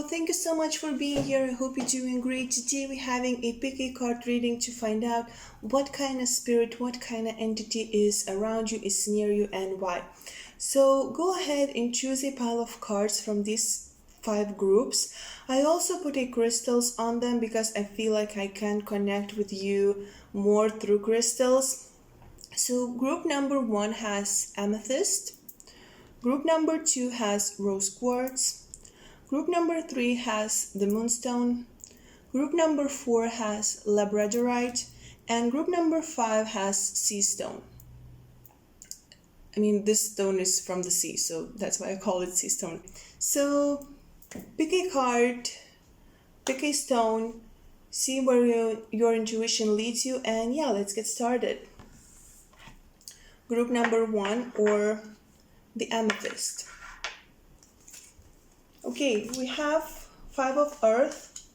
thank you so much for being here. I hope you're doing great. Today we're having a pick a card reading to find out what kind of spirit, what kind of entity is around you, is near you, and why. So go ahead and choose a pile of cards from these five groups. I also put a crystals on them because I feel like I can connect with you more through crystals. So group number one has Amethyst. Group number two has Rose Quartz. Group number three has the Moonstone. Group number four has Labradorite. And group number five has Sea Stone. I mean, this stone is from the sea, so that's why I call it Sea Stone. So pick a card, pick a stone, see where your intuition leads you, and yeah, let's get started. Group number one, or the Amethyst. Okay, we have 5 of earth,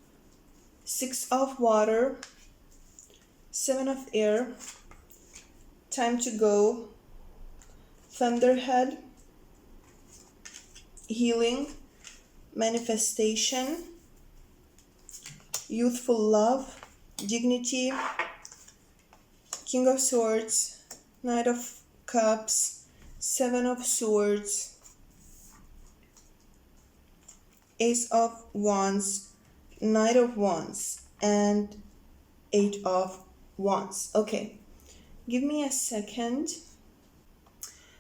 6 of water, 7 of air, time to go, thunderhead, healing, manifestation, youthful love, dignity, king of swords, knight of cups, 7 of swords, Ace of Wands, Knight of Wands, and 8 of Wands. Okay, give me a second.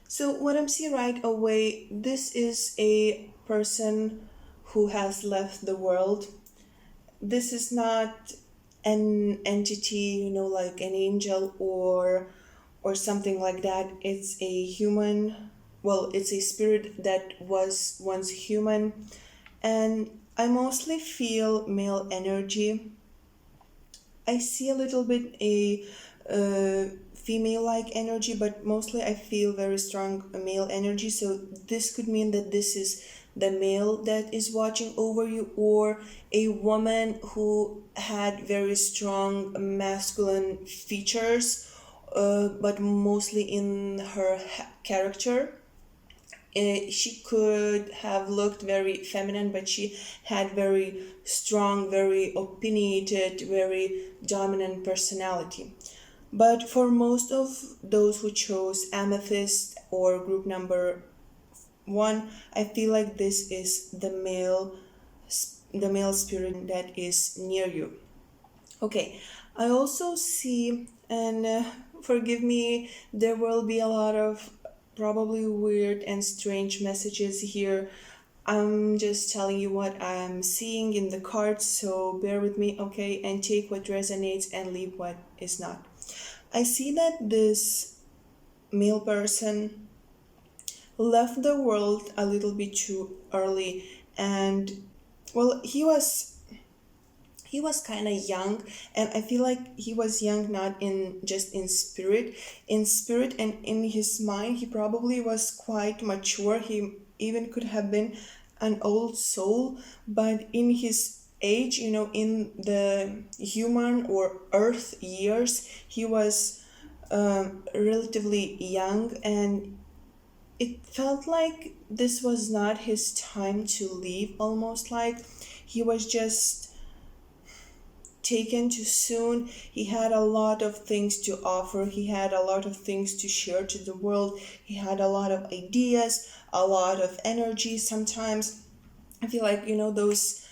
So what I'm seeing right away, this is a person who has left the world. This is not an entity, like an angel or something like that. It's a human. Well, it's a spirit that was once human. And I mostly feel male energy. I see a little bit a female-like energy, but mostly I feel very strong male energy. So this could mean that this is the male that is watching over you, or a woman who had very strong masculine features, but mostly in her character. She could have looked very feminine, but she had very strong, very opinionated, very dominant personality. But for most of those who chose Amethyst or group number one, I feel like this is the male spirit that is near you. Okay, I also see, and forgive me, there will be a lot of probably weird and strange messages here. I'm just telling you what I'm seeing in the cards, so bear with me, okay, and take what resonates and leave what is not. I see that this male person left the world a little bit too early, and well, he was kind of young, and I feel like he was young not in just in spirit and in his mind. He probably was quite mature. He even could have been an old soul, but in his age, in the human or earth years, he was relatively young, and it felt like this was not his time to leave, almost like he was just taken too soon. He had a lot of things to offer. He had a lot of things to share to the world. He had a lot of ideas, a lot of energy. Sometimes I feel like, those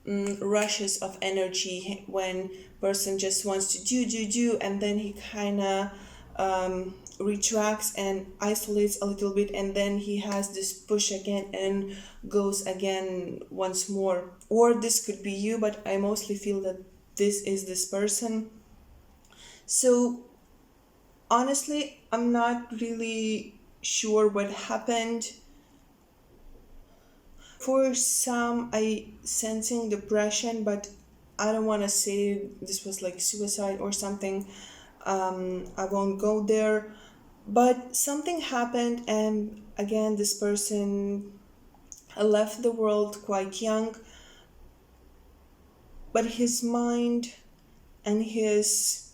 rushes of energy when person just wants to do, and then he kind of retracts and isolates a little bit, and then he has this push again and goes again once more. Or this could be you, but I mostly feel that this is this person. So honestly, I'm not really sure what happened. For some, I sensing depression, but I don't want to say this was like suicide or something. I won't go there. But something happened, and again, this person left the world quite young. But his mind and his,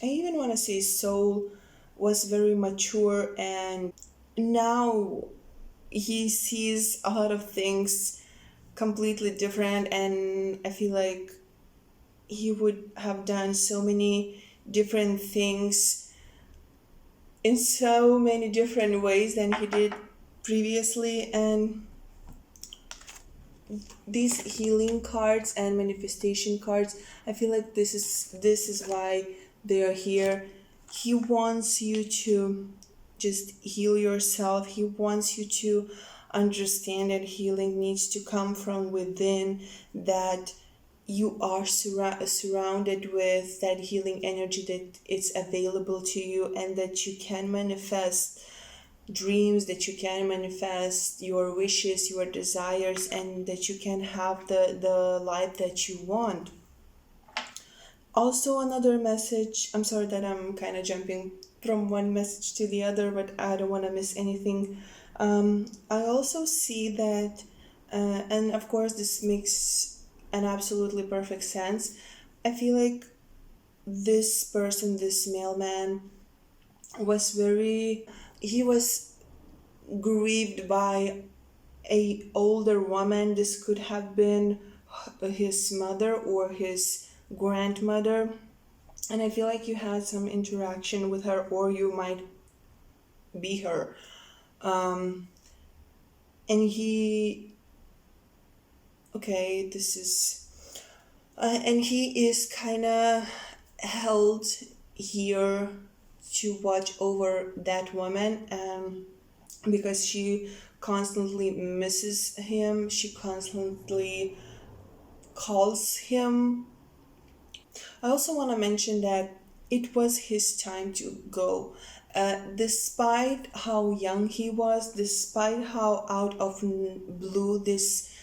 I even want to say soul, was very mature, and now he sees a lot of things completely different, and I feel like he would have done so many different things in so many different ways than he did previously. And these healing cards and manifestation cards, I feel like this is why they are here. He wants you to just heal yourself. He wants you to understand that healing needs to come from within, that you are surrounded with that healing energy, that it's available to you, and that you can manifest dreams, that you can manifest your wishes, your desires, and that you can have the life that you want. Also, another message, I'm sorry that I'm kind of jumping from one message to the other, but I don't want to miss anything. I also see that, and of course, this makes an absolutely perfect sense. I feel like this person, this mailman, was very, he was grieved by a older woman. This could have been his mother or his grandmother, and I feel like you had some interaction with her, or you might be her. And he, okay, this is and he is kind of held here to watch over that woman, because she constantly misses him, she constantly calls him. I also want to mention that it was his time to go. Despite how young he was, despite how out of blue this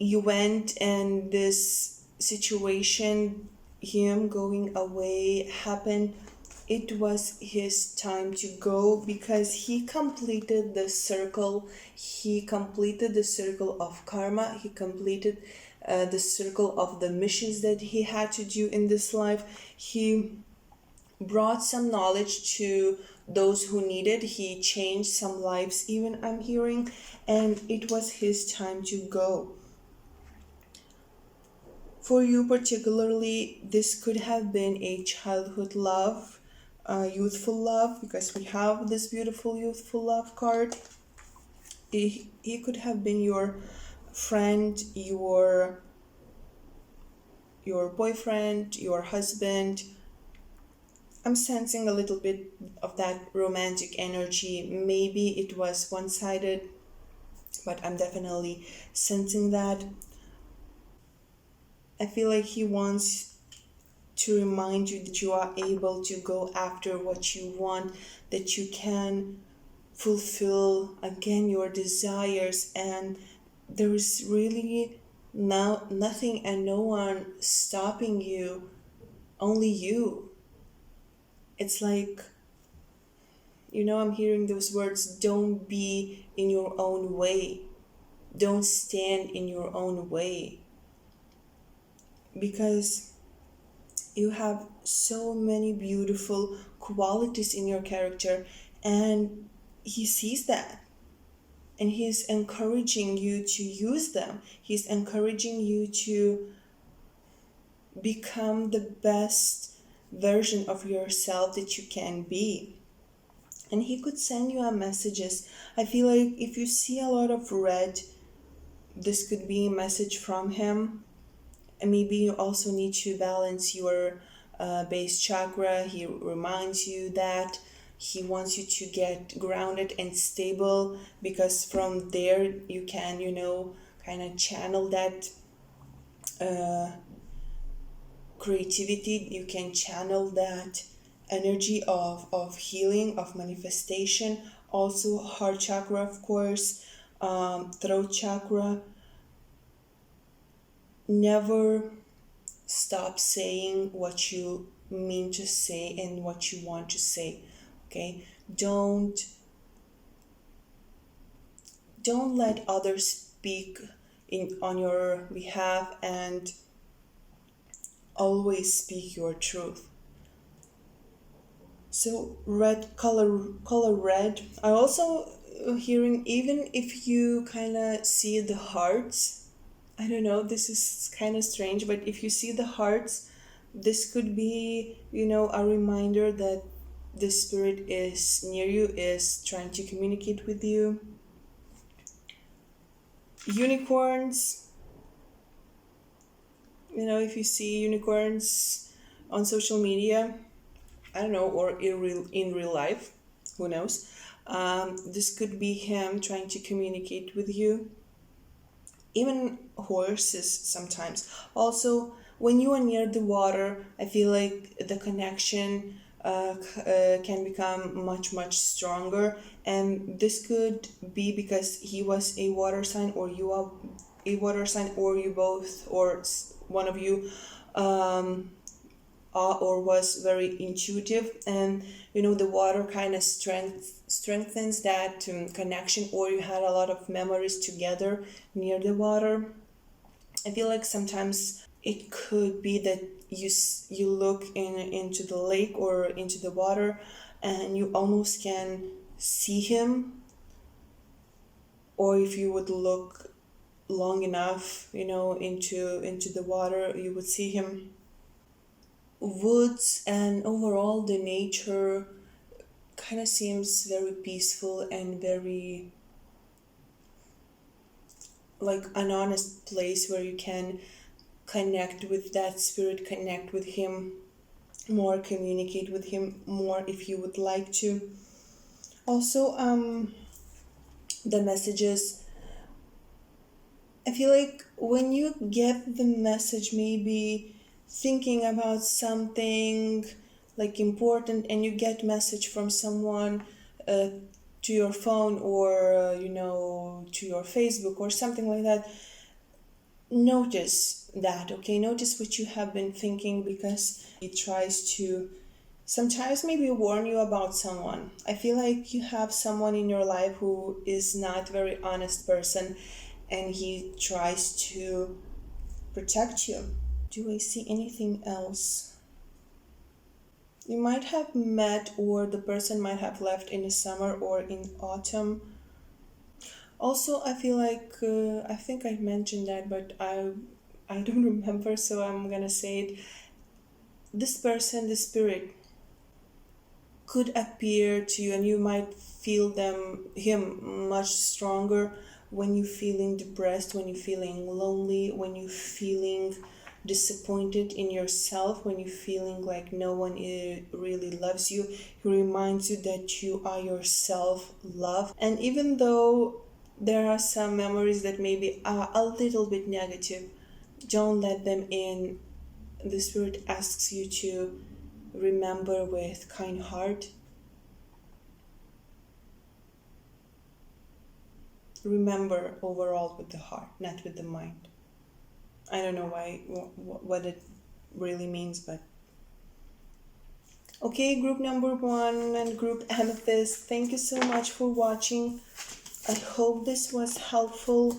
event and this situation, him going away, happened, it was his time to go, because he completed the circle. He completed the circle of karma. He completed the circle of the missions that he had to do in this life. He brought some knowledge to those who needed. He changed some lives, even I'm hearing, and it was his time to go. For you particularly, this could have been a childhood love, youthful love, because we have this beautiful youthful love card. He could have been your friend, your boyfriend, your husband. I'm sensing a little bit of that romantic energy. Maybe it was one-sided, but I'm definitely sensing that. I feel like he wants to remind you that you are able to go after what you want, that you can fulfill again your desires, and there is really now nothing and no one stopping you, only you. It's like, I'm hearing those words, don't be in your own way, don't stand in your own way, because you have so many beautiful qualities in your character, and he sees that, and he's encouraging you to use them. He's encouraging you to become the best version of yourself that you can be. And he could send you a messages. I feel like if you see a lot of red, this could be a message from him. And maybe you also need to balance your base chakra. He reminds you that he wants you to get grounded and stable, because from there you can, kind of channel that creativity. You can channel that energy of healing, of manifestation. Also, heart chakra, of course, throat chakra. Never stop saying what you mean to say and what you want to say. Okay, don't let others speak on your behalf, and always speak your truth. So red color red. I also hearing, even if you kind of see the hearts, I don't know, this is kind of strange, but if you see the hearts, this could be, a reminder that the spirit is near you, is trying to communicate with you. Unicorns, if you see unicorns on social media, I don't know, or in real life, who knows? This could be him trying to communicate with you. Even horses sometimes. Also, when you are near the water, I feel like the connection can become much, much stronger. And this could be because he was a water sign, or you are a water sign, or you both, or one of you or was very intuitive, and the water kind of strengthens that connection, or you had a lot of memories together near the water. I feel like sometimes it could be that you look into the lake or into the water, and you almost can see him, or if you would look long enough into the water, you would see him. Woods and overall the nature kind of seems very peaceful and very like an honest place where you can connect with that spirit, connect with him more, communicate with him more if you would like to. Also, the messages, I feel like when you get the message, maybe thinking about something like important, and you get message from someone to your phone, or to your Facebook or something like that, notice that, okay? Notice what you have been thinking, because it tries to sometimes maybe warn you about someone. I feel like you have someone in your life who is not very honest person, and he tries to protect you. Do I see anything else? You might have met, or the person might have left in the summer or in autumn. Also, I feel like I think I mentioned that, but I don't remember, so I'm gonna say it. This person, the spirit, could appear to you, and you might feel him much stronger when you're feeling depressed, when you're feeling lonely, when you're feeling disappointed in yourself, when you're feeling like no one really loves you. He reminds you that you are yourself loved. And even though there are some memories that maybe are a little bit negative, don't let them in. The spirit asks you to remember with kind heart. Remember overall with the heart, not with the mind. I don't know what it really means, but okay. Group number 1 and group Amethyst, thank you so much for watching. I hope this was helpful.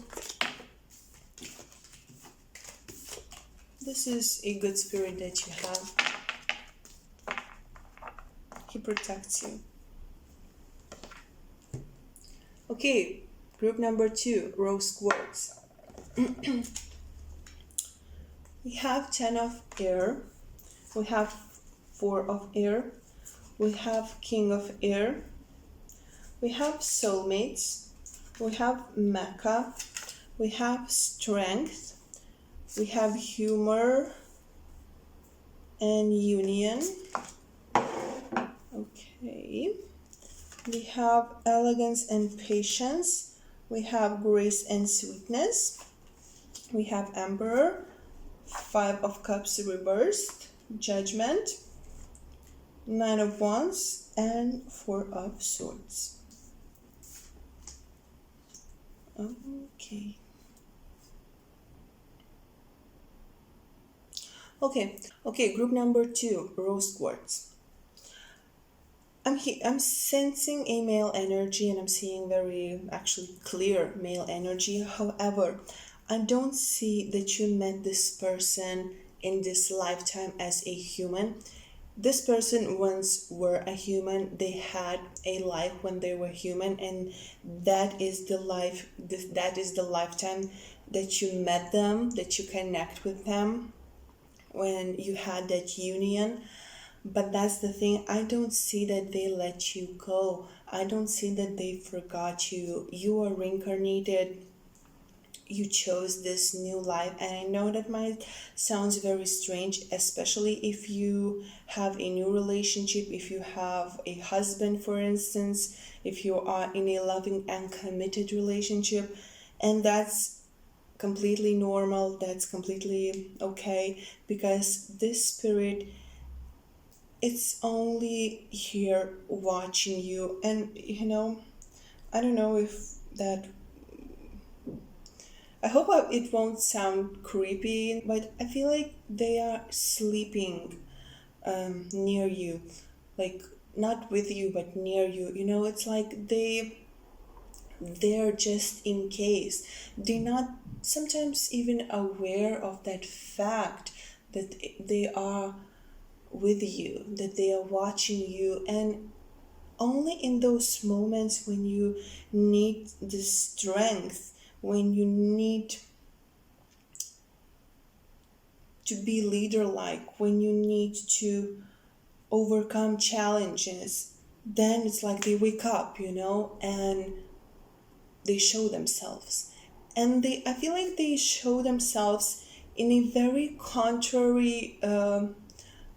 This is a good spirit that you have. He protects you. Okay, group number 2, rose quartz. We have 10 of air, we have 4 of air, we have king of air, we have soulmates, we have Mecca, we have strength, we have humor and union. Okay, we have elegance and patience, we have grace and sweetness, we have emperor, 5 of cups reversed, judgment, 9 of wands, and 4 of swords. Okay, group number 2, rose quartz. I'm sensing a male energy, and I'm seeing very actually clear male energy. However, I don't see that you met this person in this lifetime as a human. this person once were a human. They had a life when they were human, and that is the life, that is the lifetime that you met them, that you connect with them, when you had that union. But that's the thing, I don't see that they let you go. I don't see that they forgot you. You are reincarnated, you chose this new life. And I know that might sounds very strange, especially if you have a new relationship, if you have a husband, for instance, if you are in a loving and committed relationship. And that's completely normal, that's completely okay, because this spirit, it's only here watching you. And I don't know if that, I hope it won't sound creepy, but I feel like they are sleeping near you, like not with you, but near you. It's like they're just in case. They're not sometimes even aware of that fact that they are with you, that they are watching you. And only in those moments when you need the strength, when you need to be leader like, when you need to overcome challenges, then it's like they wake up, and they show themselves. And I feel like they show themselves in a very contrary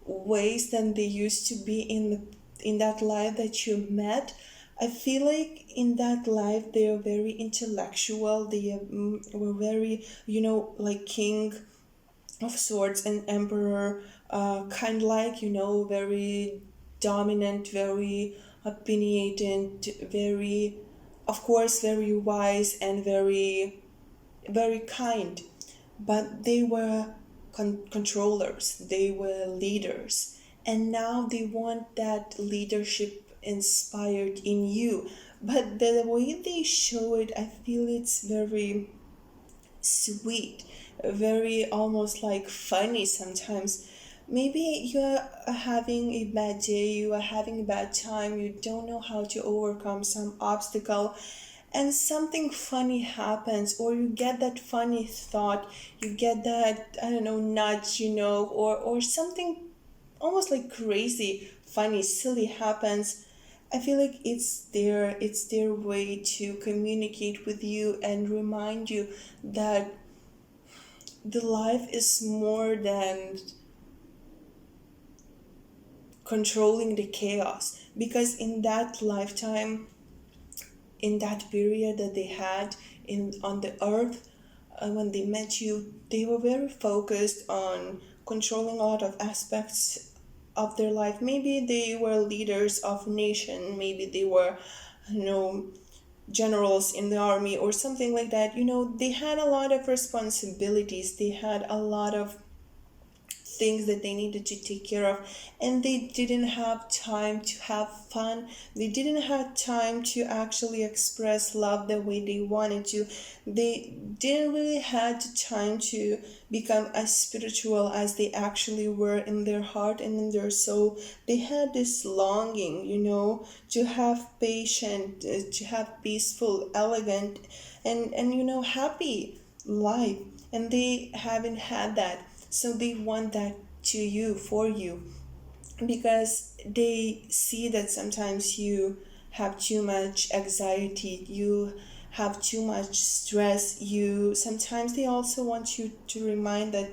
ways than they used to be in that life that you met. I feel like in that life they are very intellectual. They were very, like king of swords and emperor, kind, like, very dominant, very opinionated, very, of course, very wise, and very, very kind. But they were controllers, they were leaders, and now they want that leadership inspired in you. But the way they show it, I feel it's very sweet, very almost like funny sometimes. Maybe you're having a bad day, you are having a bad time, you don't know how to overcome some obstacle, and something funny happens, or you get that funny thought, you get that, I don't know, nudge, or something almost like crazy, funny, silly happens. I feel like it's their way to communicate with you and remind you that the life is more than controlling the chaos. Because in that lifetime, in that period that they had in on the earth, when they met you, they were very focused on controlling a lot of aspects of their life. Maybe they were leaders of nation, maybe they were, you know generals in the army or something like that. They had a lot of responsibilities, they had a lot of things that they needed to take care of, and they didn't have time to have fun. They didn't have time to actually express love the way they wanted to. They didn't really had the time to become as spiritual as they actually were in their heart and in their soul. They had this longing, to have patient, to have peaceful, elegant, and happy life, and they haven't had that. So they want that to you, for you, because they see that sometimes you have too much anxiety, you have too much stress. You sometimes they also want you to remind that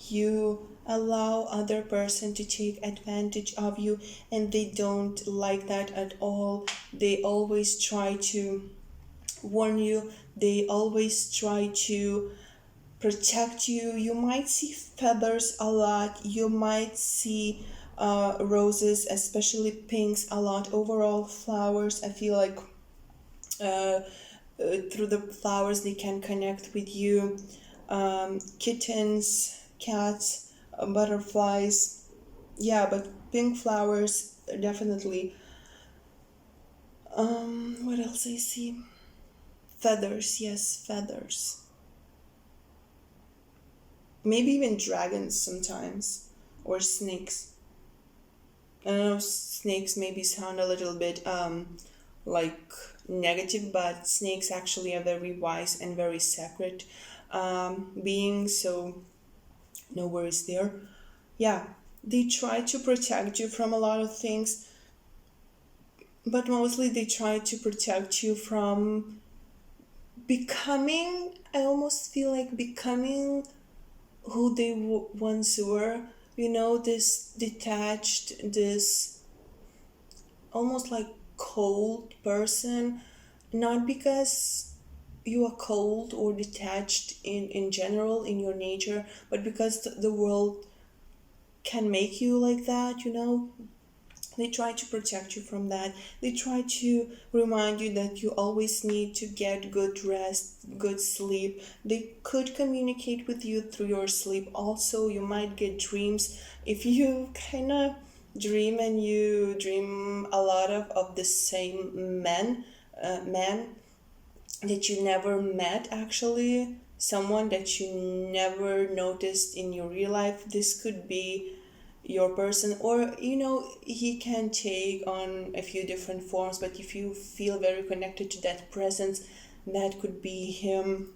you allow other person to take advantage of you, and they don't like that at all. They always try to warn you, they always try to protect you. You might see feathers a lot, you might see roses, especially pinks, a lot. Overall, flowers, I feel like through the flowers they can connect with you. Kittens, cats, butterflies. Yeah, but pink flowers, definitely. What else I see? Feathers, yes, feathers. Maybe even dragons sometimes, or snakes. I know snakes maybe sound a little bit like negative, but snakes actually are very wise and very sacred beings, so no worries there. Yeah, they try to protect you from a lot of things, but mostly they try to protect you from becoming, I almost feel like becoming who they once were. You know, this detached, this almost like cold person, not because you are cold or detached in general in your nature, but because the world can make you like that, you know. They try to protect you from that. They try to remind you that you always need to get good rest, good sleep. They could communicate with you through your sleep. Also, you might get dreams. If you kind of dream and you dream a lot of the same man that you never met, actually, someone that you never noticed in your real life, this could be your person. Or you know, he can take on a few different forms, but if you feel very connected to that presence, that could be him.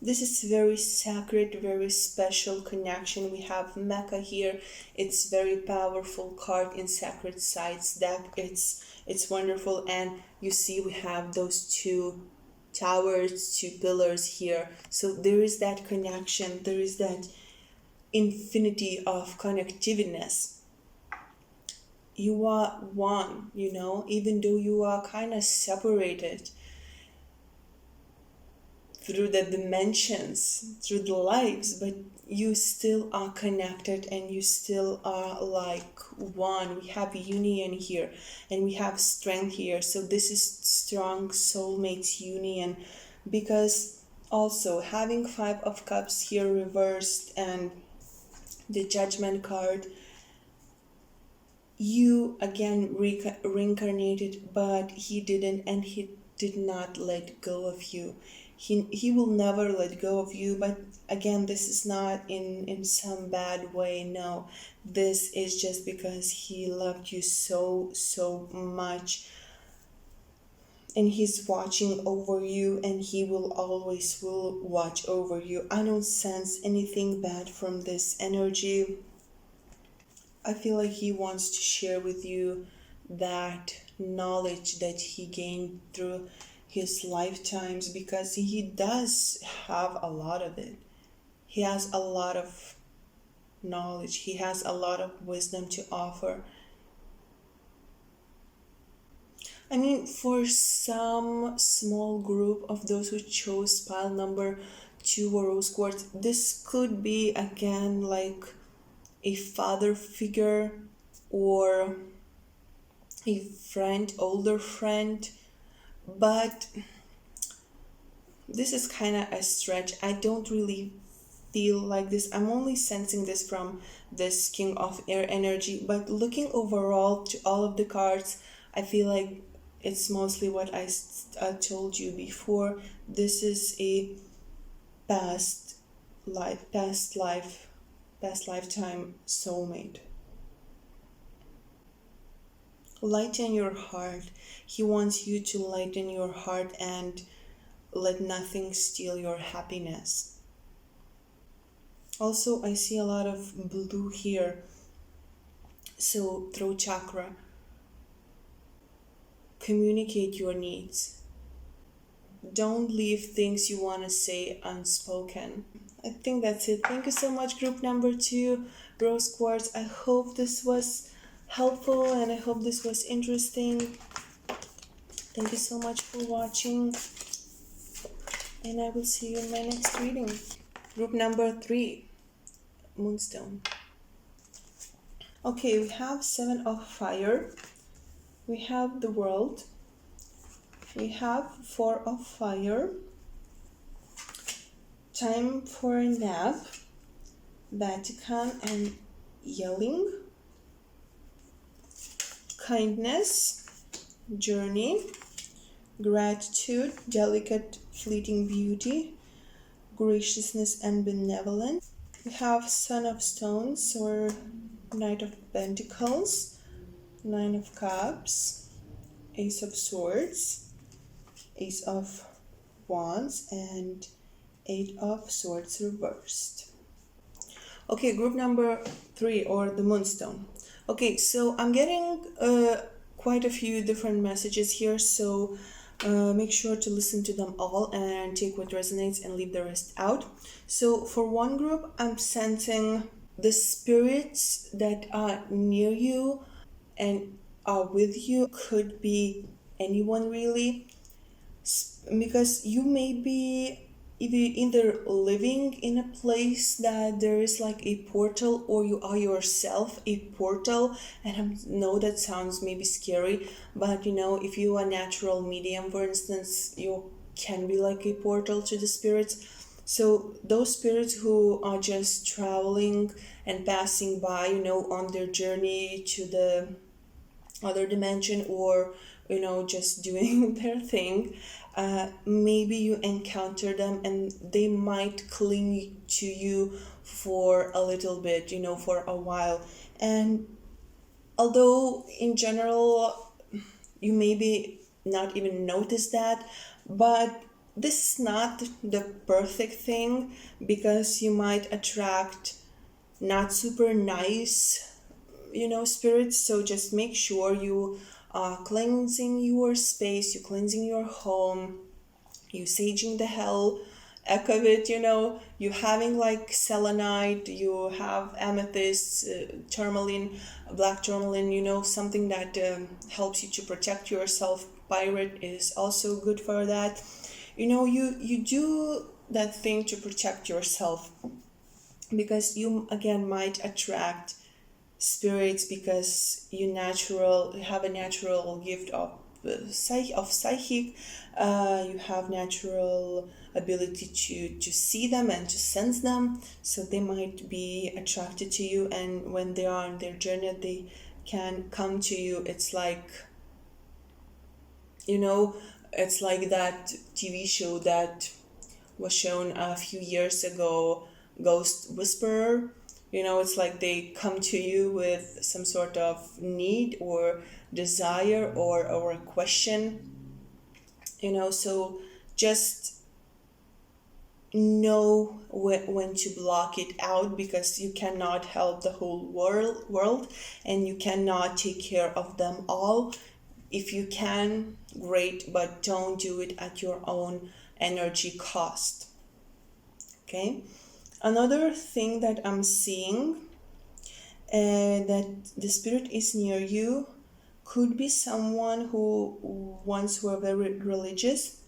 This is very sacred, very special connection. We have Mecca here. It's very powerful card in sacred sites deck. It's wonderful. And you see we have those two towers, two pillars here. So there is that connection, there is that infinity of connectiveness. You are one, you know, even though you are kind of separated through the dimensions, through the lives, but you still are connected and you still are like one. We have union here and we have strength here. So this is strong soulmates union, because also having Five of Cups here reversed and the Judgment card, you again reincarnated, but he didn't, and he did not let go of you. He will never let go of you, but again, this is not in some bad way. No, this is just because he loved you so much, and he's watching over you, and he will always will watch over you. I don't sense anything bad from this energy. I feel like he wants to share with you that knowledge that he gained through his lifetimes, because he does have a lot of it. He has a lot of knowledge, he has a lot of wisdom to offer. I mean, for some small group of those who chose pile number 2 or rose quartz, this could be again like a father figure or a friend, older friend, but this is kind of a stretch. I don't really feel like this. I'm only sensing this from this King of Air energy, but looking overall to all of the cards, I feel like it's mostly what I told you before. This is a past lifetime soulmate. Lighten your heart. He wants you to lighten your heart and let nothing steal your happiness. Also, I see a lot of blue here. So, throat chakra. Communicate your needs. Don't leave things you want to say unspoken. I think that's it. Thank you so much, group number 2, Rose Quartz. I hope this was helpful and I hope this was interesting. Thank you so much for watching, and I will see you in my next reading. Group number 3, Moonstone. Okay, we have 7 of Fire, we have the World, we have 4 of Fire, Time for a Nap, Vatican and Yelling, Kindness, Journey, Gratitude, Delicate Fleeting Beauty, Graciousness and Benevolence. We have Son of Stones or Knight of Pentacles, Nine of Cups, Ace of Swords, Ace of Wands, and Eight of Swords reversed. Okay, group number 3, or the Moonstone. Okay, so I'm getting quite a few different messages here, so make sure to listen to them all and take what resonates and leave the rest out. So for one group, I'm sensing the spirits that are near you and are with you. Could be anyone really, because you may be either living in a place that there is like a portal, or you are yourself a portal. And I know that sounds maybe scary, but if you are a natural medium, for instance, you can be like a portal to the spirits. So those spirits who are just traveling and passing by, on their journey to the other dimension, or just doing their thing, maybe you encounter them and they might cling to you for a little bit, for a while. And although in general you maybe not even notice that, but this is not the perfect thing, because you might attract not super nice spirits. So just make sure you are cleansing your space, you cleansing your home, you saging the hell heck of it, you having like selenite, you have amethyst, tourmaline, black tourmaline, something that helps you to protect yourself. Pirate is also good for that. You do that thing to protect yourself, because you again might attract spirits, because you have a natural gift of psychic. You have natural ability to see them and to sense them, so they might be attracted to you, and when they are on their journey they can come to you. It's like it's like that TV show that was shown a few years ago, Ghost Whisperer. It's like they come to you with some sort of need or desire, or a question, so just know when to block it out, because you cannot help the whole world, and you cannot take care of them all. If you can, great, but don't do it at your own energy cost. Okay. Another thing that I'm seeing, that the spirit is near you, could be someone who once were very religious,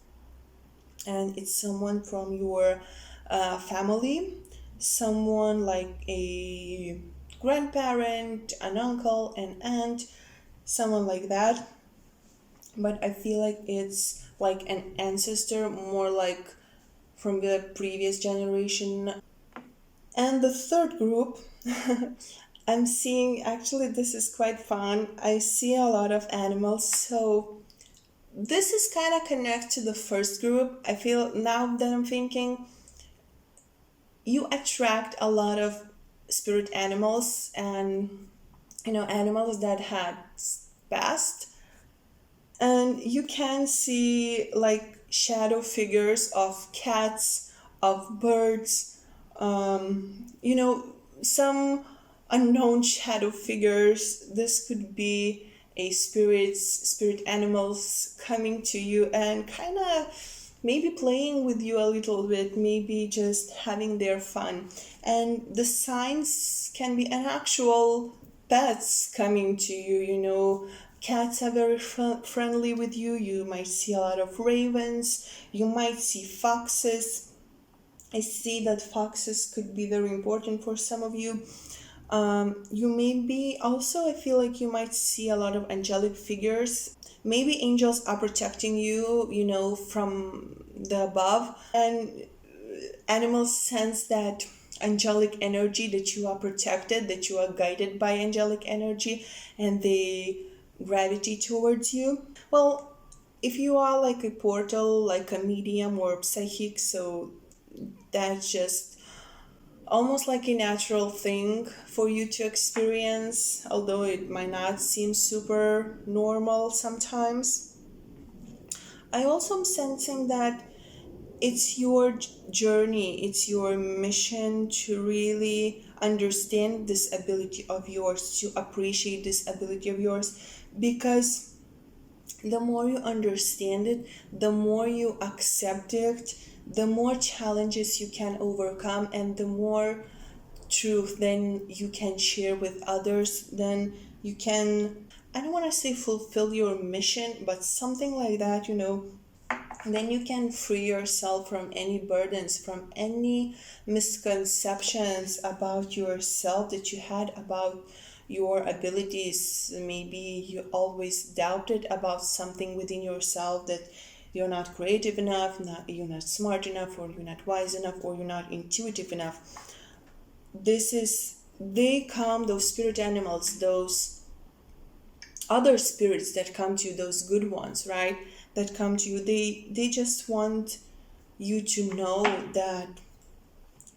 and it's someone from your family, someone like a grandparent, an uncle, an aunt, someone like that. But I feel like it's like an ancestor, more like from the previous generation. And the third group, I'm seeing, actually, this is quite fun. I see a lot of animals. So this is kind of connect to the first group. I feel now that I'm thinking, you attract a lot of spirit animals, and animals that had passed, and you can see like shadow figures of cats, of birds, some unknown shadow figures. This could be a spirit animals coming to you and kind of maybe playing with you a little bit, maybe just having their fun. And the signs can be an actual pets coming to you. Cats are very friendly with you. You might see a lot of ravens, you might see foxes. I see that foxes could be very important for some of you. You may be also, I feel like you might see a lot of angelic figures. Maybe angels are protecting you, from the above. And animals sense that angelic energy, that you are protected, that you are guided by angelic energy, and they gravitate towards you. Well, if you are like a portal, like a medium or psychic, so that's just almost like a natural thing for you to experience, although it might not seem super normal sometimes. I also am sensing that it's your journey, it's your mission to really understand this ability of yours, to appreciate this ability of yours, because the more you understand it, the more you accept it, the more challenges you can overcome, and the more truth then you can share with others, then you can, I don't want to say fulfill your mission, but something like that, then you can free yourself from any burdens, from any misconceptions about yourself that you had about your abilities. Maybe you always doubted about something within yourself, that you're not creative enough, you're not smart enough, or you're not wise enough, or you're not intuitive enough. They come, those spirit animals, those other spirits that come to you, those good ones, right, that come to you, they just want you to know that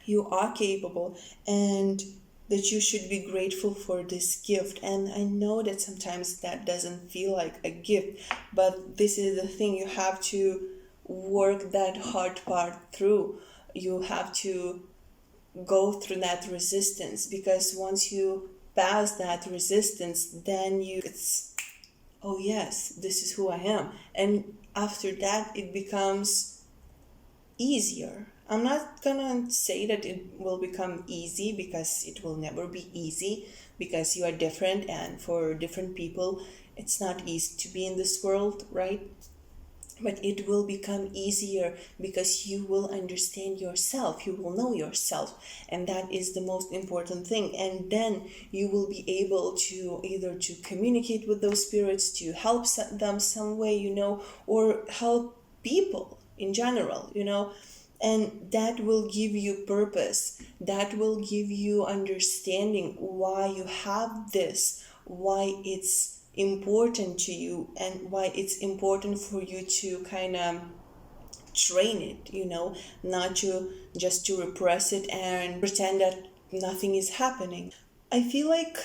you are capable, and that you should be grateful for this gift. And I know that sometimes that doesn't feel like a gift, but this is the thing, you have to work that hard part through. You have to go through that resistance, because once you pass that resistance, then it's, oh yes, this is who I am. And after that, it becomes easier. I'm not gonna say that it will become easy, because it will never be easy, because you are different, and for different people it's not easy to be in this world, right? But it will become easier, because you will understand yourself, you will know yourself, and that is the most important thing. And then you will be able to either to communicate with those spirits, to help them some way, or help people in general, and that will give you purpose, that will give you understanding why you have this, why it's important to you, and why it's important for you to kind of train it, not to just to repress it and pretend that nothing is happening. I feel like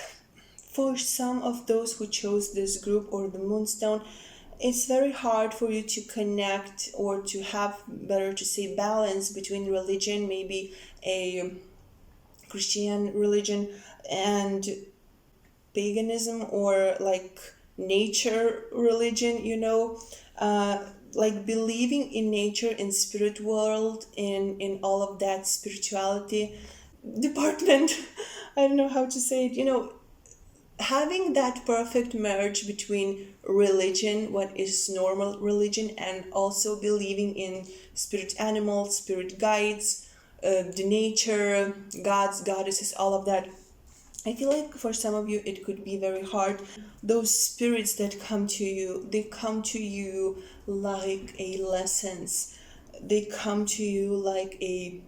for some of those who chose this group or the Moonstone, it's very hard for you to connect, or to have, better to say, balance between religion, maybe a Christian religion, and paganism, or like nature religion, like believing in nature, in spirit world, in all of that spirituality department. I don't know how to say it, having that perfect merge between religion, what is normal religion, and also believing in spirit animals, spirit guides, the nature, gods, goddesses, all of that. I feel like for some of you it could be very hard. Those spirits that come to you, they come to you like a lessons. They come to you like a,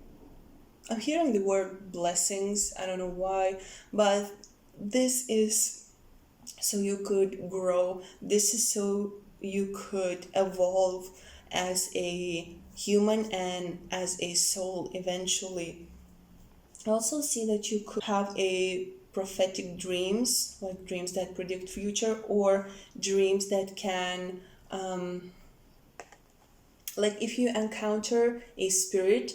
I'm hearing the word blessings, I don't know why, but this is so you could grow. This is so you could evolve as a human and as a soul eventually. I also see that you could have a prophetic dreams, like dreams that predict future, or dreams that can, like if you encounter a spirit,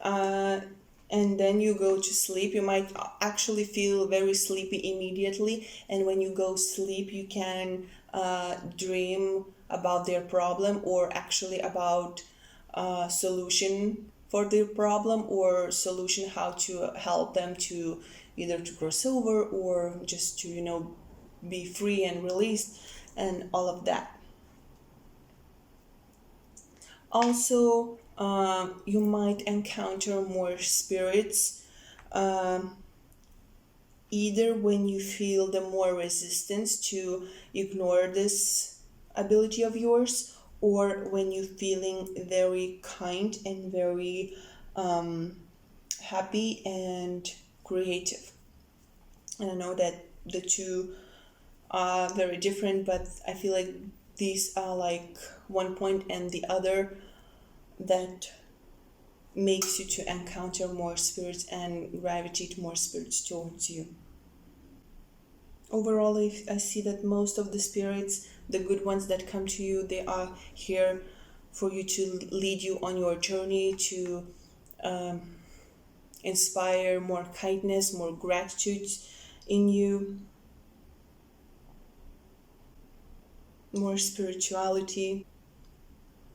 and then you go to sleep, you might actually feel very sleepy immediately, and when you go sleep, you can dream about their problem, or actually about solution for their problem, or solution how to help them to either to cross over, or just to be free and released, and all of that. Also, you might encounter more spirits, either when you feel the more resistance to ignore this ability of yours, or when you're feeling very kind and very happy and creative. And I know that the two are very different, but I feel like these are like one point and the other, that makes you to encounter more spirits and gravitate more spirits towards you. Overall, I see that most of the spirits, the good ones that come to you, they are here for you to lead you on your journey, to inspire more kindness, more gratitude in you, more spirituality,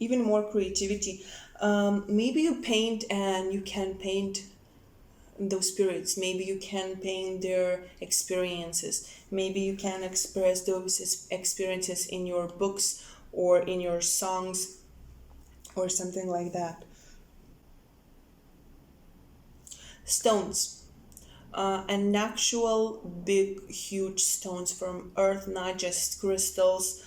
even more creativity. Maybe you paint and you can paint those spirits. Maybe you can paint their experiences. Maybe you can express those experiences in your books or in your songs or something like that. Stones. And actual big, huge stones from earth, not just crystals.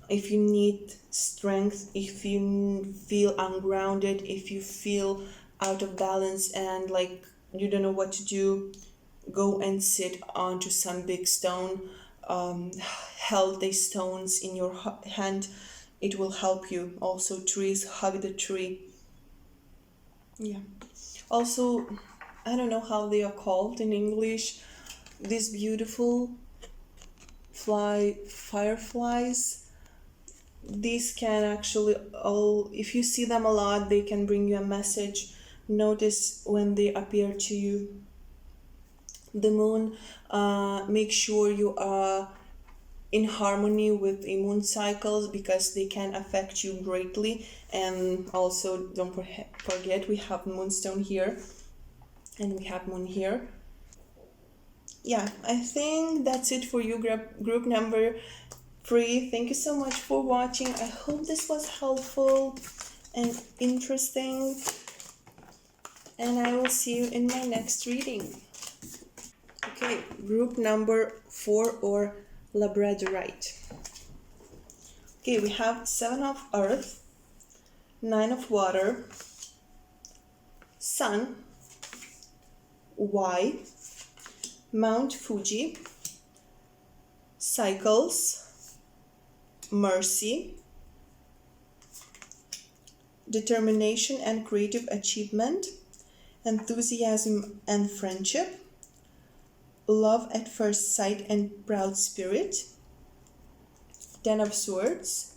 If you need strength, if you feel ungrounded, if you feel out of balance and like you don't know what to do, go and sit onto some big stone. Held the stones in your hand, it will help you. Also, trees, hug the tree. Yeah. Also, I don't know how they are called in English. These beautiful fireflies. These can actually all, if you see them a lot, they can bring you a message. Notice when they appear to you. The moon, make sure you are in harmony with the moon cycles because they can affect you greatly. And also don't forget we have Moonstone here and we have moon here. Yeah, I think that's it for you, group number 3. Thank you so much for watching. I hope this was helpful and interesting, and I will see you in my next reading. Okay, group number 4, or Labradorite. Okay, we have 7 of Earth, 9 of Water, Sun, Y, Mount Fuji, Cycles, Mercy, Determination and Creative Achievement, Enthusiasm and Friendship, Love at First Sight and Proud Spirit, 10 of Swords,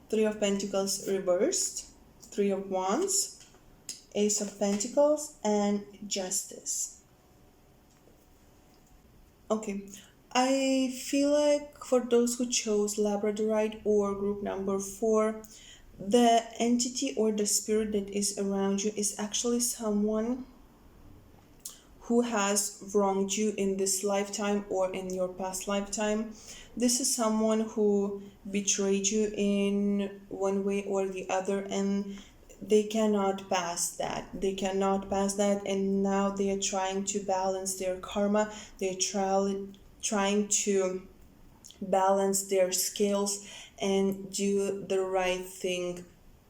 3 of Pentacles reversed, 3 of Wands, Ace of Pentacles, and Justice. Okay, I feel like for those who chose Labradorite or group number 4, the entity or the spirit that is around you is actually someone who has wronged you in this lifetime or in your past lifetime. This is someone who betrayed you in one way or the other, and they cannot pass that. And now they are trying to balance their karma. They're trying to balance their scales and do the right thing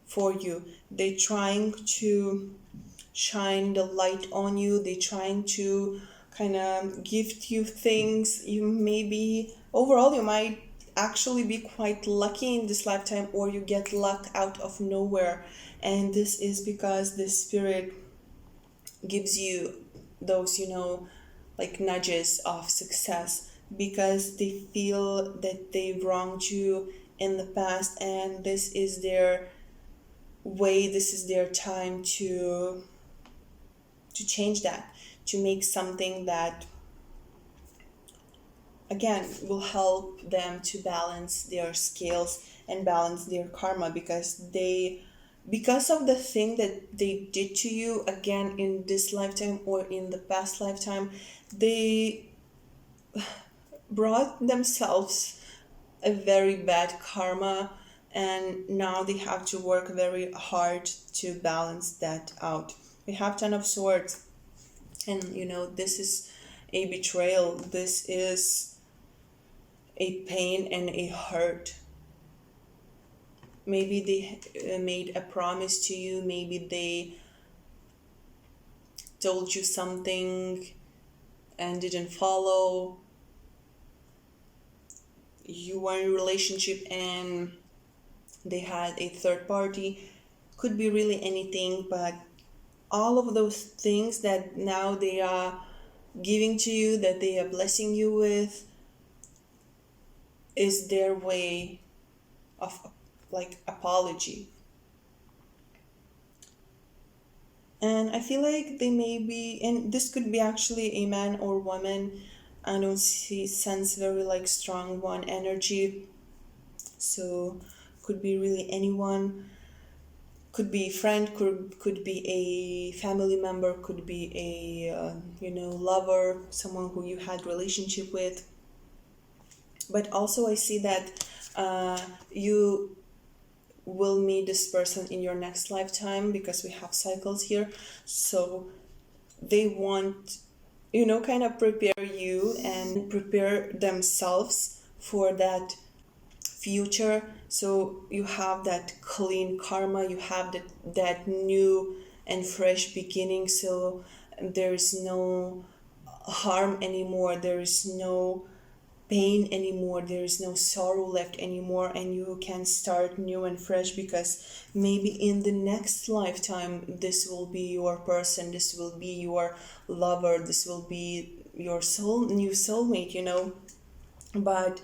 for you. They're trying to shine the light on you. They're trying to kind of gift you things. You might actually be quite lucky in this lifetime, or you get luck out of nowhere. And this is because the spirit gives you those, like nudges of success, because they feel that they wronged you in the past, and this is their way, this is their time to change that, to make something that again will help them to balance their scales and balance their karma, because of the thing that they did to you, again, in this lifetime or in the past lifetime, they brought themselves a very bad karma, and now they have to work very hard to balance that out. We have 10 of Swords, and this is a betrayal. This is a pain and a hurt. Maybe they made a promise to you. Maybe they told you something and didn't follow. You were in a relationship and they had a third party. Could be really anything, but all of those things that now they are giving to you, that they are blessing you with, is their way of like apology. And I feel like they may be, and this could be actually a man or woman. I don't sense very like strong one energy, so could be really anyone. Could be a friend, could be a family member, could be a lover, someone who you had relationship with. But also I see that you will meet this person in your next lifetime, because we have cycles here. So they want, kind of prepare you and prepare themselves for that future. So you have that clean karma, you have that new and fresh beginning. So there is no harm anymore, there is no pain anymore, there is no sorrow left anymore, and you can start new and fresh, because maybe in the next lifetime this will be your person, this will be your lover, this will be your new soulmate. But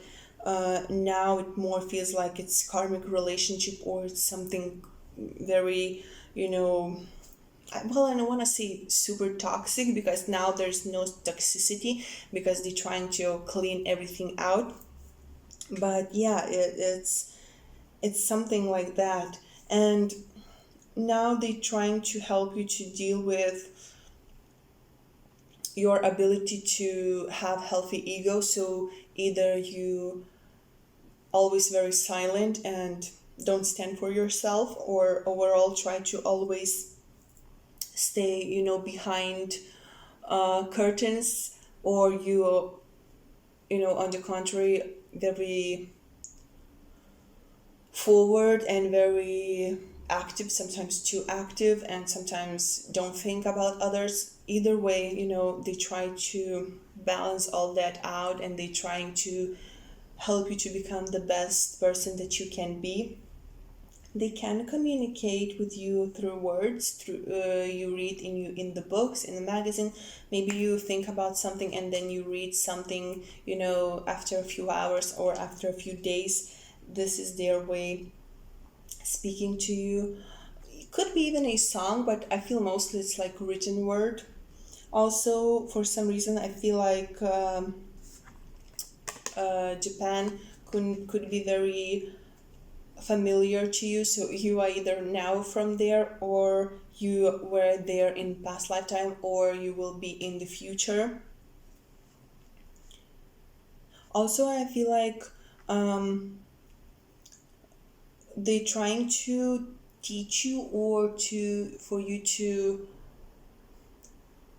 now it more feels like it's karmic relationship, or it's something very, well, I don't want to say super toxic, because now there's no toxicity, because they're trying to clean everything out. But yeah, it's something like that. And now they're trying to help you to deal with your ability to have healthy ego. So either you always very silent and don't stand for yourself, or overall try to always stay behind curtains, or you on the contrary, very forward and very active, sometimes too active, and sometimes don't think about others. Either way, they try to balance all that out, and they trying to help you to become the best person that you can be. They can communicate with you through words, through you read in the books, in the magazine. Maybe you think about something and then you read something, after a few hours or after a few days. This is their way speaking to you. It could be even a song, but I feel mostly it's like written word. Also, for some reason, I feel like Japan could be very familiar to you. So you are either now from there, or you were there in past lifetime, or you will be in the future. Also, I feel like they're trying to teach you, or for you to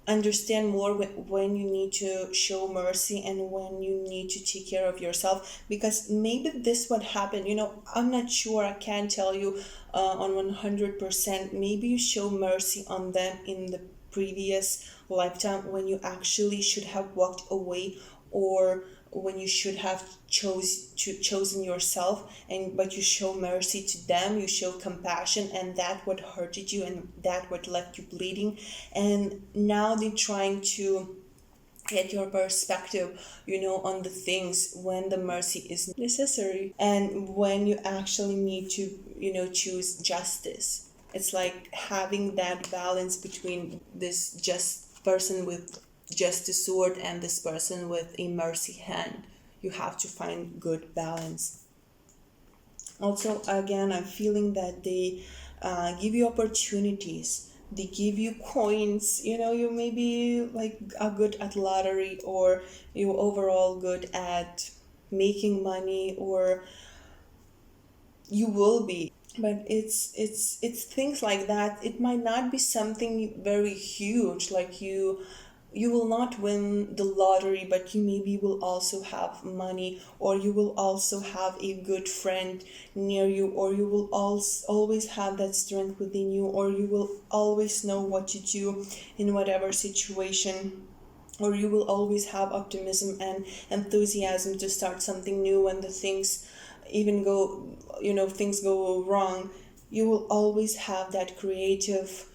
understand more when you need to show mercy and when you need to take care of yourself. Because maybe this what happened, I'm not sure, I can't tell you on 100%. Maybe you show mercy on them in the previous lifetime, when you actually should have walked away, or when you should have chosen yourself, but you show mercy to them, you show compassion, and that what hurted you, and that what left you bleeding. And now they're trying to get your perspective, on the things when the mercy is necessary, and when you actually need to, choose justice. It's like having that balance between this just person with just a sword and this person with a mercy hand. You have to find good balance. Also, again, I'm feeling that they give you opportunities. They give you coins. You may be like a good at lottery, or you overall good at making money, or you will be. But it's things like that. It might not be something very huge, like you will not win the lottery, but you maybe will also have money, or you will also have a good friend near you, or you will always have that strength within you, or you will always know what to do in whatever situation, or you will always have optimism and enthusiasm to start something new when the things even go, things go wrong. You will always have that creative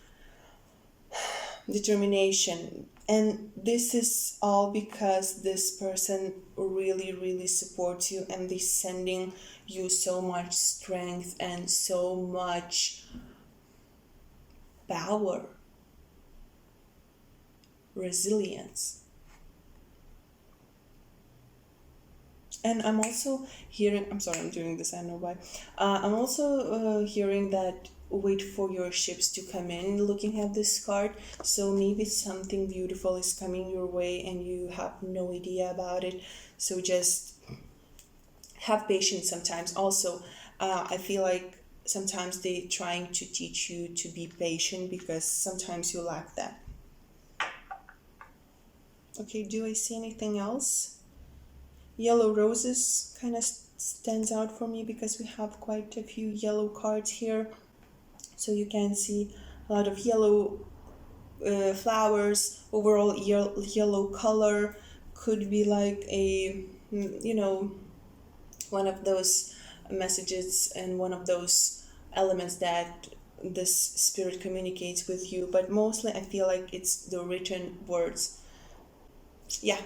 determination. And this is all because this person really, really supports you, and they're sending you so much strength and so much power, resilience. And I'm also hearing, I'm sorry, I'm doing this, I don't know why. I'm also hearing that wait for your ships to come in, looking at this card. So maybe something beautiful is coming your way and you have no idea about it. So just have patience sometimes. Also, I feel like sometimes they're trying to teach you to be patient because sometimes you lack that. Okay, do I see anything else? Yellow roses kind of stands out for me because we have quite a few yellow cards here. So you can see a lot of yellow flowers. Overall yellow color could be like a, one of those messages and one of those elements that this spirit communicates with you. But mostly I feel like it's the written words. Yeah.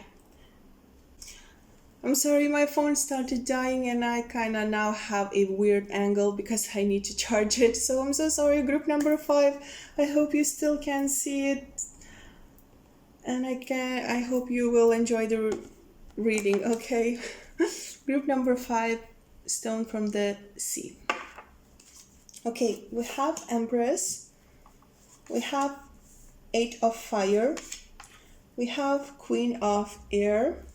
I'm sorry, my phone started dying and I kind of now have a weird angle because I need to charge it. So I'm so sorry, group number 5. I hope you still can see it. And I hope you will enjoy the reading, okay? Group number 5, Stone from the Sea. Okay, we have Empress. We have 8 of Fire. We have Queen of Air.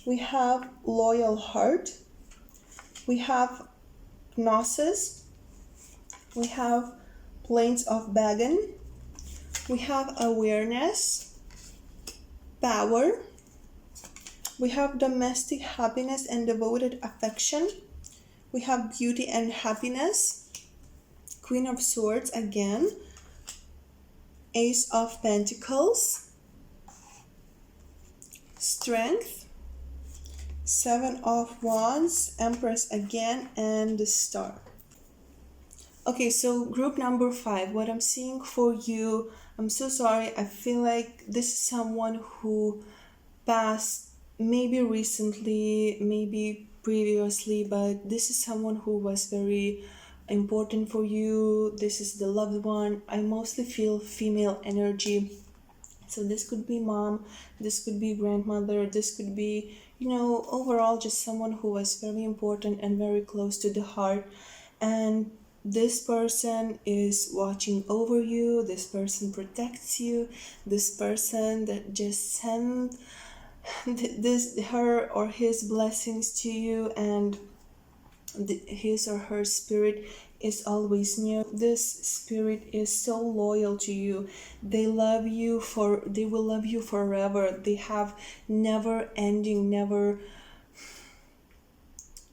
We have Loyal Heart. We have Gnosis. We have Plains of Bagan. We have Awareness. Power. We have Domestic Happiness and Devoted Affection. We have Beauty and Happiness. Queen of Swords again. Ace of Pentacles. Strength. 7 of Wands, Empress again, and the Star. Okay, so group number 5, what I'm seeing for you, I'm so sorry, I feel like this is someone who passed maybe recently, maybe previously, but this is someone who was very important for you. This is the loved one. I mostly feel female energy. So this could be mom, this could be grandmother, this could be, overall just someone who was very important and very close to the heart. And this person is watching over you, this person protects you, this person that just sent her or his blessings to you, and his or her spirit is always near. This spirit is so loyal to you. They will love you forever. They have never ending,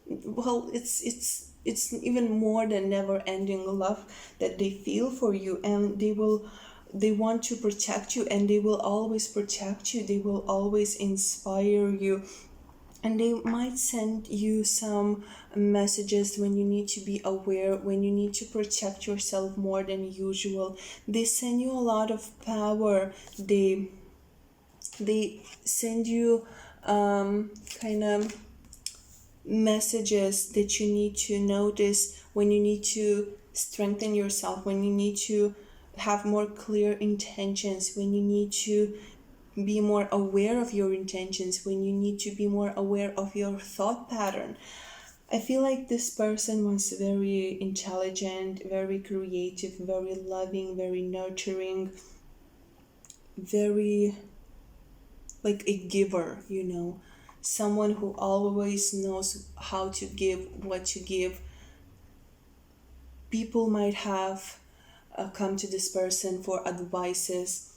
it's even more than never ending love that they feel for you, and they want to protect you, and they will always protect you. They will always inspire you. And they might send you some messages when you need to be aware, when you need to protect yourself more than usual. They send you a lot of power. They send you kind of messages that you need to notice when you need to strengthen yourself, when you need to have more clear intentions, when you need to be more aware of your intentions, when you need to be more aware of your thought pattern. I feel like this person was very intelligent, very creative, very loving, very nurturing, very like a giver, someone who always knows how to give, what to give. People might have come to this person for advices.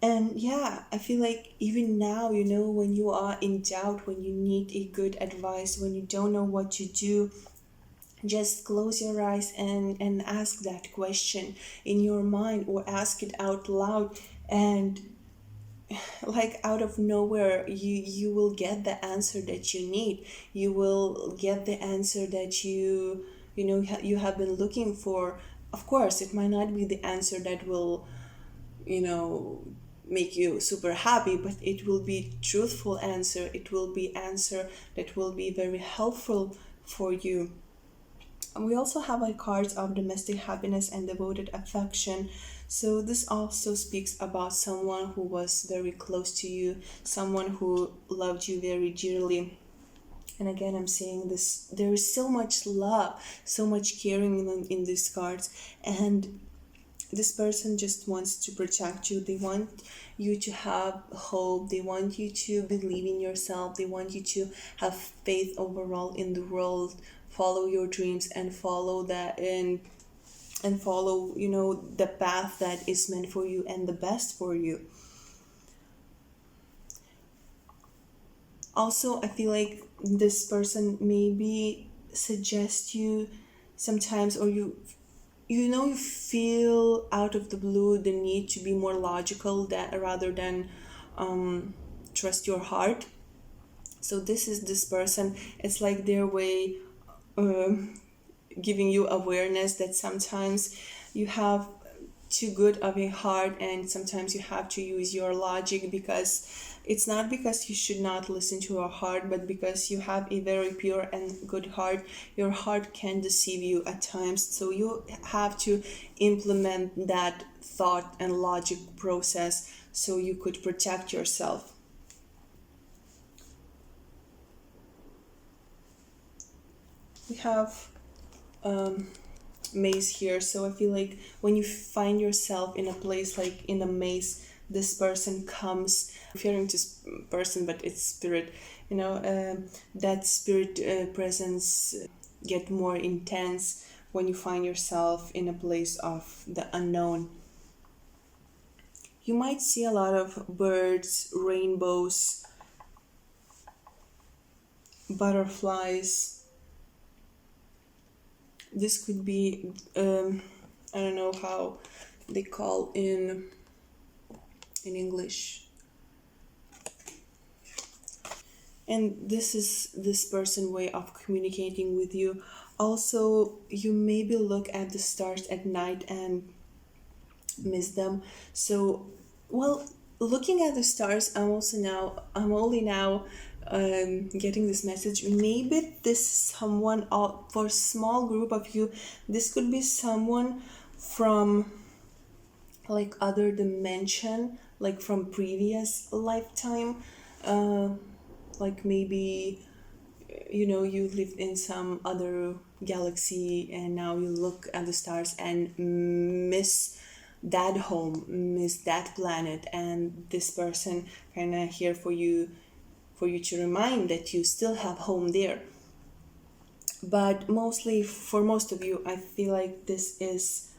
And yeah, I feel like even now, when you are in doubt, when you need a good advice, when you don't know what to do, just close your eyes and ask that question in your mind, or ask it out loud, and like out of nowhere you will get the answer that you need. You will get the answer that you have been looking for. Of course, it might not be the answer that will make you super happy, but it will be truthful answer. It will be answer that will be very helpful for you. And we also have like cards of domestic happiness and devoted affection. So this also speaks about someone who was very close to you, someone who loved you very dearly. And again, I'm saying this, there is so much love, so much caring in these cards. And this person just wants to protect you. They want you to have hope. They want you to believe in yourself. They want you to have faith overall in the world. Follow your dreams and follow that, and follow, the path that is meant for you and the best for you. Also, I feel like this person maybe suggests you sometimes, or you feel out of the blue the need to be more logical, that rather than trust your heart. So this person, it's like their way giving you awareness that sometimes you have too good of a heart, and sometimes you have to use your logic, because it's not because you should not listen to your heart, but because you have a very pure and good heart. Your heart can deceive you at times, so you have to implement that thought and logic process so you could protect yourself. We have maze here, so I feel like when you find yourself in a place like in a maze, this person comes, referring to person, but it's spirit, that spirit presence get more intense when you find yourself in a place of the unknown. You might see a lot of birds, rainbows, butterflies. This could be I don't know how they call in English. And this is this person way of communicating with you. Also, you maybe look at the stars at night and miss them. So, well, looking at the stars, I'm only now getting this message. Maybe this is someone, for a small group of you, this could be someone from like other dimension, like from previous lifetime. Like maybe you lived in some other galaxy, and now you look at the stars and miss that home, miss that planet, and this person kind of here for you to remind that you still have home there. But mostly, for most of you, I feel like this is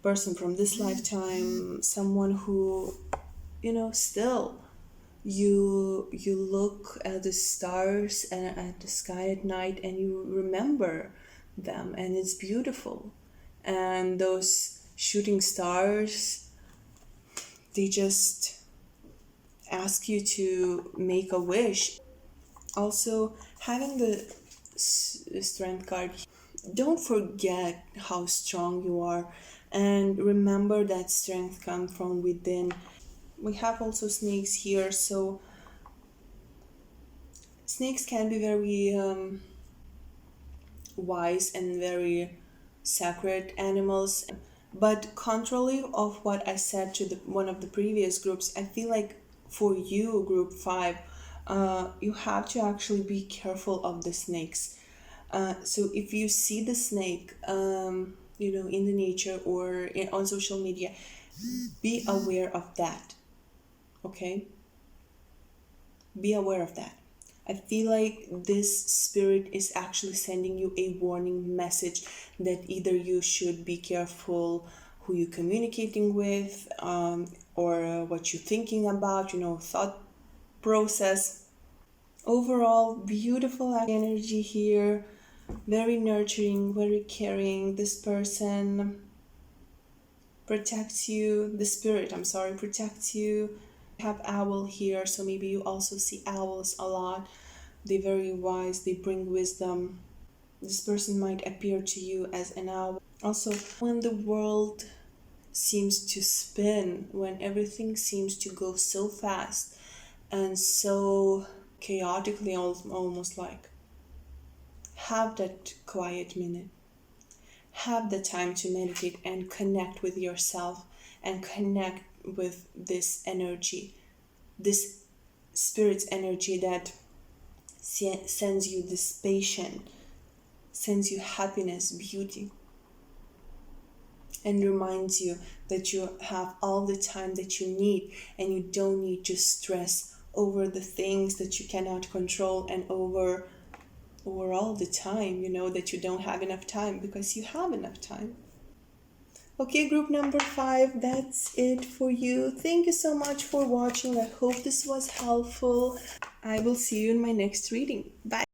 person from this lifetime, someone who still you look at the stars and at the sky at night, and you remember them, and it's beautiful. And those shooting stars, they just ask you to make a wish. Also, having the strength card, don't forget how strong you are, and remember that strength comes from within. We have also snakes here, so snakes can be very wise and very sacred animals. But contrary of what I said to one of the previous groups, I feel like for you, group 5, you have to actually be careful of the snakes. So if you see the snake, in the nature or on social media, be aware of that. Okay? Be aware of that. I feel like this spirit is actually sending you a warning message that either you should be careful who you're communicating with, or what you're thinking about, thought process. Overall, beautiful energy here, very nurturing, very caring. This person protects you, the spirit, protects you. We have owl here, so maybe you also see owls a lot. They're very wise, they bring wisdom. This person might appear to you as an owl. Also, when the world seems to spin, when everything seems to go so fast and so chaotically, almost like, have that quiet minute. Have the time to meditate and connect with yourself and connect with this energy, this spirit's energy that sends you this patience, sends you happiness, beauty, and reminds you that you have all the time that you need, and you don't need to stress over the things that you cannot control, and over all the time, that you don't have enough time, because you have enough time. Okay, group number 5, that's it for you. Thank you so much for watching. I hope this was helpful. I will see you in my next reading. Bye.